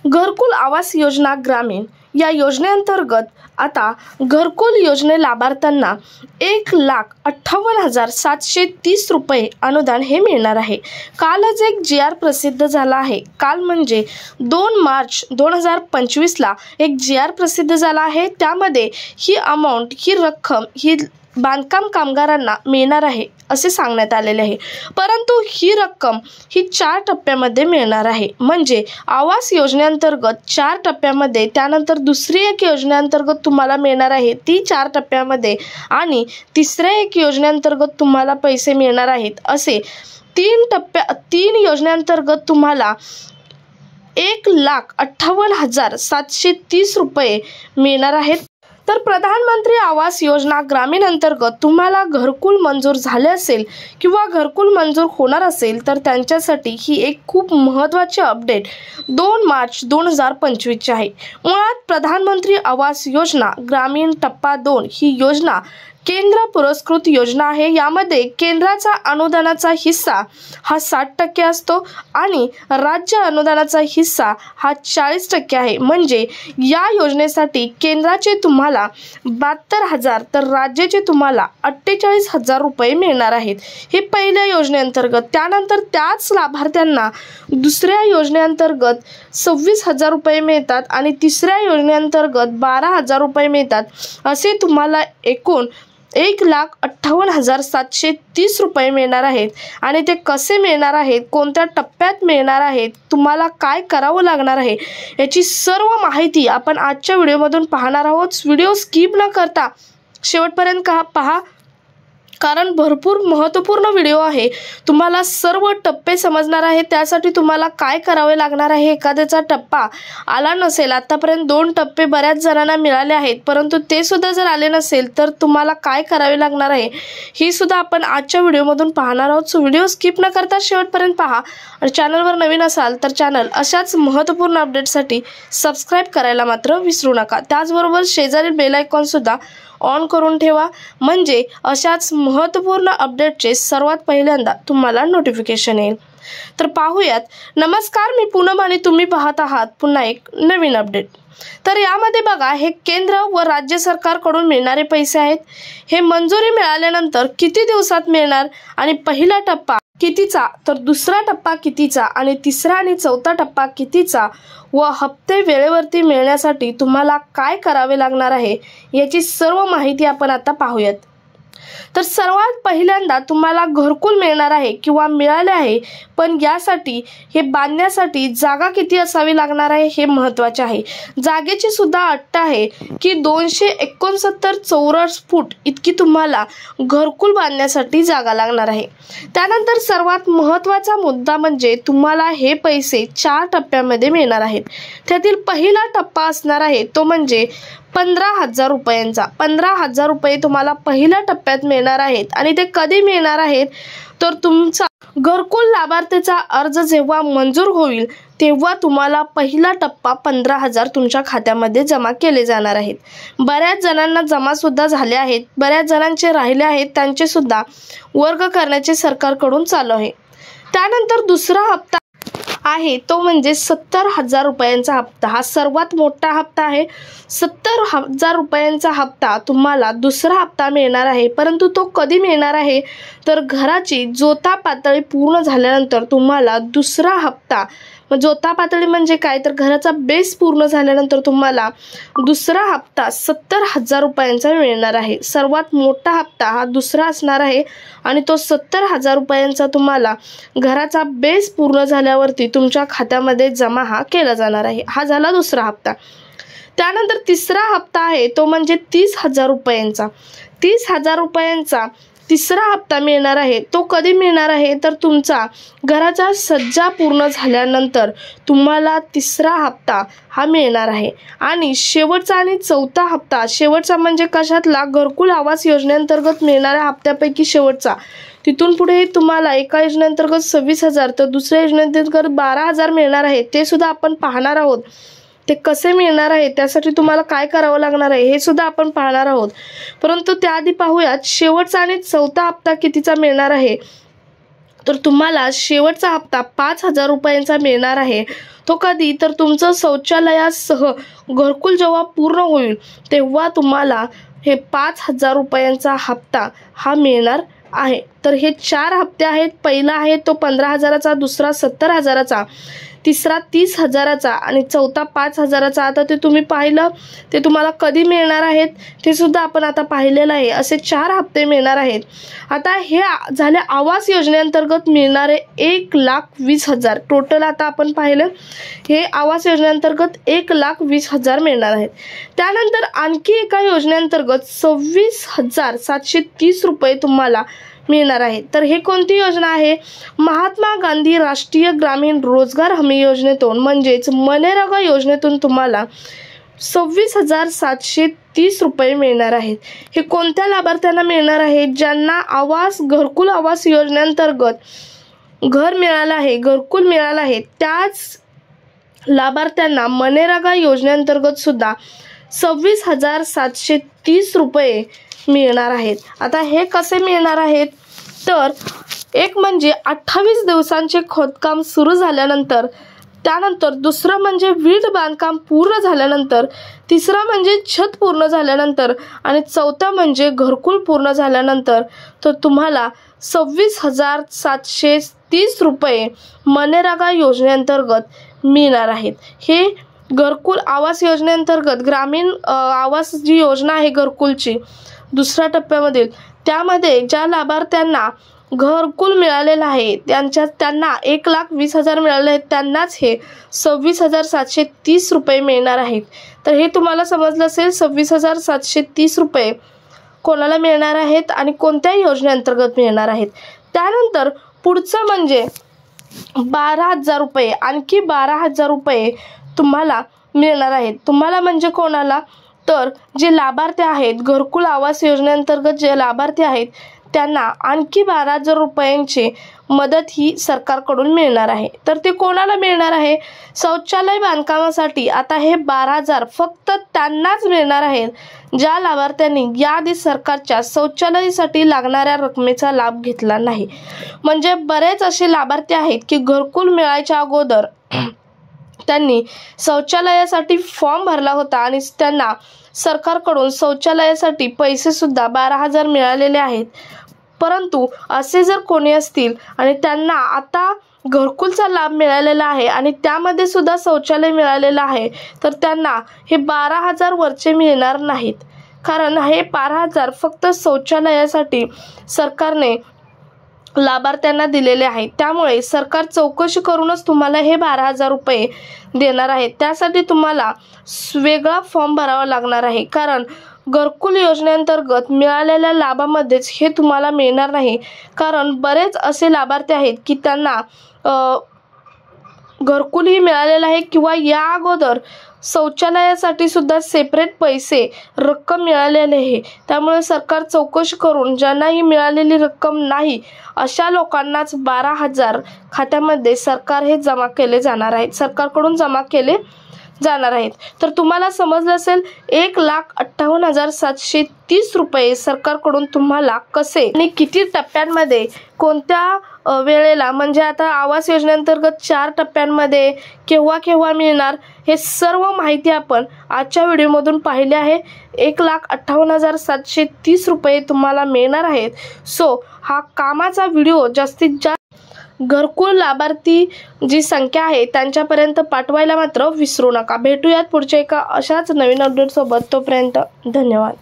घरकुल आवास योजना ग्रामीण या योजनेअंतर्गत आता घरकुल योजने लाभार्थ्यांना 1,58,730 रुपये अनुदान हे मिळणार आहे। कालच एक GR प्रसिद्ध झाला आहे। काल म्हणजे 2 मार्च 2025ला एक GR प्रसिद्ध झाला आहे। त्यामध्ये ही अमाऊंट, ही रक्कम ही बांधकाम कामगारांना मिळणार आहे असे सांगण्यात आलेले आहे। परंतु ही रक्कम ही 4 टप्प्यामध्ये मिळणार आहे। म्हणजे आवास योजनेअंतर्गत 4 टप्प्यामध्ये, त्यानंतर दुसरी एक योजनेअंतर्गत तुम्हाला मिळणार आहे ती 4 टप्प्यामध्ये, आणि तिसऱ्या एक योजनेअंतर्गत तुम्हाला पैसे मिळणार आहेत। असे 3 योजनेअंतर्गत तुम्हाला 1,58,730 रुपये मिळणार आहेत। तर प्रधानमंत्री आवास योजना ग्रामीण अंतर्गत तुम्हाला घरकुल मंजूर झाले असेल किंवा घरकुल मंजूर होणार असेल तर त्यांच्यासाठी ही एक खूप महत्त्वाची अपडेट 2 मार्च 2025 आहे। मुळात प्रधानमंत्री आवास योजना ग्रामीण टप्पा 2 ही योजना केंद्र पुरस्कृत योजना आहे। यामध्ये केंद्राचा अनुदानाचा हिस्सा हा 60% असतो आणि राज्य अनुदानाचा हिस्सा हा 40% आहे। म्हणजे या योजनेसाठी केंद्राचे तुम्हाला 72,000 तर राज्याचे तुम्हाला 48,000 रुपये मिळणार आहेत। हे पहिल्या योजनेअंतर्गत। त्यानंतर त्याच लाभार्थ्यांना दुसऱ्या योजनेअंतर्गत 26,000 रुपये मिळतात आणि तिसऱ्या योजनेअंतर्गत 12,000 रुपये मिळतात। असे तुम्हाला एकूण 1,58,730 रुपये मिळणार आहेत। आणि ते कसे मिळणार आहेत, कोणत्या टप्प्यात मिळणार आहेत, तुम्हाला काय करावं लागणार आहे, याची सर्व माहिती आपण आजच्या व्हिडिओमधून पाहणार आहोत। व्हिडिओ स्किप न करता शेवटपर्यंत पहा, कारण भरपूर महत्त्वपूर्ण व्हिडिओ आहे। तुम्हाला सर्व टप्पे समजणार आहे। त्यासाठी तुम्हाला काय करावे लागणार आहे, एखाद्याचा टप्पा आला नसेल, आतापर्यंत 2 टप्पे बऱ्याच जणांना मिळाले आहेत, परंतु ते सुद्धा जर आले नसेल तर तुम्हाला काय करावे लागणार आहे ही सुद्धा आपण आजच्या व्हिडिओमधून पाहणार आहोत। सो व्हिडिओ स्किप न करता शेवटपर्यंत पहा। आणि चॅनलवर नवीन असाल तर चॅनल अशाच महत्त्वपूर्ण अपडेटसाठी सबस्क्राईब करायला मात्र विसरू नका। त्याचबरोबर शेजारील बेल आयकॉन सुद्धा ऑन करून ठेवा, म्हणजे अशाच महत्त्वपूर्ण अपडेटचे सर्वात पहिल्यांदा तुम्हाला नोटिफिकेशन येईल। तर पाहूयात। नमस्कार, मी पूनम आणि तुम्ही पाहत आहात पुन्हा एक नवीन अपडेट। तर यामध्ये बघा, हे केंद्र व राज्य सरकारकडून मिळणारे पैसे आहेत। हे मंजुरी मिळाल्यानंतर किती दिवसात मिळणार आणि पहिला टप्पा कितीचा, तर दुसरा टप्पा कितीचा आणि तिसरा आणि चौथा टप्पा कितीचा व हप्ते वेळेवरती मिळण्यासाठी तुम्हाला काय करावे लागणार आहे याची सर्व माहिती आपण आता पाहूयात। तर सर्वात पहिल्यांदा तुम्हाला घरकुल मिळणार आहे किंवा मिळाले आहे, पण यासाठी हे बांधण्यासाठी जागा किती असावी लागणार आहे हे महत्त्वाचे आहे। जागेची सुद्धा अट आहे की 269 चौरस फूट इतकी तुम्हाला घरकुल बांधण्यासाठी जागा लागणार आहे। त्यानंतर सर्वात महत्त्वाचा मुद्दा म्हणजे तुम्हाला हे पैसे 4 टप्प्यामध्ये मिळणार आहेत। त्यातील पहिला टप्पा असणार आहे तो म्हणजे 15,000 रुपयांचा। 15,000 रुपये तुम्हाला पहिल्या टप्प्यात मिळणार आहेत। आणि ते कधी मिळणार आहेत, तर तुमचा घरकुल लाभार्थीचा अर्ज जेव्हा मंजूर होईल तेव्हा तुम्हाला पहिला टप्पा 15,000 तुमच्या खात्यामध्ये जमा केले जाणार आहेत। बऱ्याच जणांना जमा सुद्धा झाले आहेत, बऱ्याच जणांचे राहिले आहेत, त्यांचे सुद्धा वर्ग करण्याचे सरकारकडून चालू आहे। त्यानंतर दुसरा हप्ता आहे तो म्हणजे 70,000 रुपयांचा हप्ता। हा सर्वात मोठा हप्ता आहे। 70,000 रुपयांचा हप्ता तुम्हाला दुसरा हप्ता मिळणार आहे। परंतु तो कधी मिळणार आहे, तर घराची जोता पातळी पूर्ण झाल्यानंतर तुम्हाला दुसरा हप्ता, जोता पातळी म्हणजे काय, तर घराचा बेस पूर्ण झाल्यानंतर तुम्हाला दुसरा हप्ता 70,000 रुपयांचा मिळणार आहे। सर्वात मोठा हप्ता हा दुसरा असणार आहे आणि तो 70,000 रुपयांचा तुम्हाला घराचा बेस पूर्ण झाल्यावरती तुमच्या खात्यामध्ये जमा हा केला जाणार आहे। हा झाला दुसरा हप्ता। त्यानंतर तिसरा हप्ता आहे तो म्हणजे 30,000 रुपयांचा। 30,000 रुपयांचा तिसरा हप्ता मिळणार आहे। तो कधी मिळणार आहे, तर तुमचा घराचा सज्जा पूर्ण झाल्यानंतर तुम्हाला तिसरा हप्ता हा मिळणार आहे। आणि शेवटचा आणि चौथा हप्ता, शेवटचा म्हणजे कशातला, घरकुल आवास योजनेअंतर्गत मिळणाऱ्या हप्त्यापैकी शेवटचा। तिथून पुढे तुम्हाला एका योजनेअंतर्गत 26,000 तर दुसऱ्या योजनेअंतर्गत 12,000 मिळणार आहे। ते सुद्धा आपण पाहणार आहोत। ते कसे मिळणार आहे, त्यासाठी तुम्हाला काय करावं लागणार आहे हे सुद्धा आपण पाहणार आहोत। परंतु त्याआधी पाहूयात शेवटचा आणि चौथा हप्ता कितीचा मिळणार आहे। तर तुम्हाला शेवटचा हप्ता 5,000 रुपयांचा मिळणार आहे. तो कधी, तर तुमचं शौचालयासह घरकुल जेव्हा पूर्ण होईल तेव्हा तुम्हाला हे 5,000 रुपयांचा हप्ता हा मिळणार आहे. तर हे 4 हप्ते आहेत. पहिला आहे तो 15,000चा, दुसरा 70,000चा, तिसरा 30,000चा आणि चौथा 5,000चा. आता ते तुम्ही पाहिलं, ते तुम्हाला कधी मिळणार आहेत ते सुद्धा आपण आता पाहिलेलं आहे. असे 4 हप्ते मिळणार आहेत. आता हे झाले आवास योजनेअंतर्गत मिळणारे 1,20,000 टोटल. आता आपण पाहिलं हे आवास योजनेअंतर्गत 1,20,000 मिळणार आहेत. त्यानंतर आणखी एका योजनेअंतर्गत 26,730 रुपये तुम्हाला मिळणार आहे. तर हे कोणती योजना आहे? महात्मा गांधी राष्ट्रीय ग्रामीण रोजगार हमी योजनेतून म्हणजेच मनरेगा योजनेतून तुम्हाला 26,730 रुपये मिळणार आहेत. हे कोणत्या लाभार्थ्यांना मिळणार आहे? ज्यांना घरकुल आवास योजनेअंतर्गत घर मिळालं आहे, घरकुल मिळालं आहे, त्याच लाभार्थ्यांना मनरेगा योजनेअंतर्गत सुद्धा 26,730 रुपये मिळणार आहेत. आता हे कसे मिळणार आहेत? तर एक म्हणजे 28 दिवसांचे खोदकाम सुरू झाल्यानंतर, त्यानंतर दुसरं म्हणजे वीट बांधकाम पूर्ण झाल्यानंतर, तिसरं म्हणजे छत पूर्ण झाल्यानंतर आणि चौथा म्हणजे घरकुल पूर्ण झाल्यानंतर. तर तुम्हाला 26,730 रुपये मनरेगा योजनेअंतर्गत मिळणार आहेत. हे घरकुल आवास योजनेअंतर्गत ग्रामीण आवास जी योजना आहे घरकुलची दुसऱ्या टप्प्यामधील, त्यामध्ये ज्या लाभार्थ्यांना घरकुल मिळालेलं आहे त्यांना 1,20,000 मिळाले आहेत, त्यांनाच हे 26,730 रुपये मिळणार आहेत. तर हे तुम्हाला समजलं असेल 26,730 रुपये कोणाला मिळणार आहेत आणि कोणत्या योजनेअंतर्गत मिळणार आहेत. त्यानंतर पुढचं म्हणजे 12,000 रुपये, आणखी 12,000 रुपये तुम्हाला मिळणार आहेत. तुम्हाला म्हणजे कोणाला? तर जे लाभार्थी आहेत घरकुल आवास योजनेअंतर्गत जे लाभार्थी आहेत त्यांना आणखी 12,000 रुपयांची मदत ही सरकारकडून मिळणार आहे. तर ते कोणाला मिळणार आहे? शौचालय बांधकामासाठी. आता हे 12,000 फक्त त्यांनाच मिळणार आहेत ज्या लाभार्थ्यांनी याआधी सरकारच्या शौचालयासाठी लागणाऱ्या रकमेचा लाभ घेतला नाही. म्हणजे बरेच असे लाभार्थी आहेत की घरकुल मिळायच्या अगोदर त्यांनी शौचालयासाठी फॉर्म भरला होता आणि त्यांना सरकारकडून शौचालयासाठी पैसे सुद्धा 12,000 मिळालेले आहेत. परंतु असे जर कोणी असतील आणि त्यांना आता घरकुलचा लाभ मिळालेला आहे आणि त्यामध्ये सुद्धा शौचालय मिळालेलं आहे, तर त्यांना हे 12,000 वरचे मिळणार नाहीत. कारण हे 12,000 फक्त शौचालयासाठी सरकारने लाभार्थ्यांना दिलेले आहेत. त्यामुळे सरकार चौकशी करूनच तुम्हाला हे 12,000 रुपये देणार आहेत. त्यासाठी तुम्हाला वेगळा फॉर्म भरावा लागणार आहे. कारण घरकुल योजनेअंतर्गत मिळालेल्या लाभामध्येच हे तुम्हाला मिळणार नाही. कारण बरेच असे लाभार्थी आहेत की त्यांना घरकुलही मिळालेलं आहे किंवा या अगोदर शौचालयासाठी सुद्धा सेपरेट पैसे रक्कम मिळालेले आहे. त्यामुळे सरकार चौकशी करून ज्यांनाही मिळालेली रक्कम नाही अशा लोकांनाच 12,000 खात्यामध्ये सरकार हे जमा केले जाणार आहेत, सरकारकडून जमा केले जाणार आहेत. तर तुम्हाला समजलं असेल 1,58,730 रुपये सरकारकडून तुम्हाला कसे आणि किती टप्प्यांमध्ये कोणत्या वेळेला, म्हणजे आता आवास योजनेअंतर्गत 4 टप्प्यांमध्ये केव्हा केव्हा मिळणार, हे सर्व माहिती आपण आजच्या व्हिडिओमधून पाहिली आहे. 1,58,730 रुपये तुम्हाला मिळणार आहेत. सो हा कामाचा व्हिडिओ जास्तीत जास्त घरकुल लाभार्थी जी संख्या आहे त्यांच्यापर्यंत पाठवायला मात्र विसरू नका. भेटूयात पुढच्या एका अशाच नवीन अपडेट सोबत. तोपर्यंत धन्यवाद.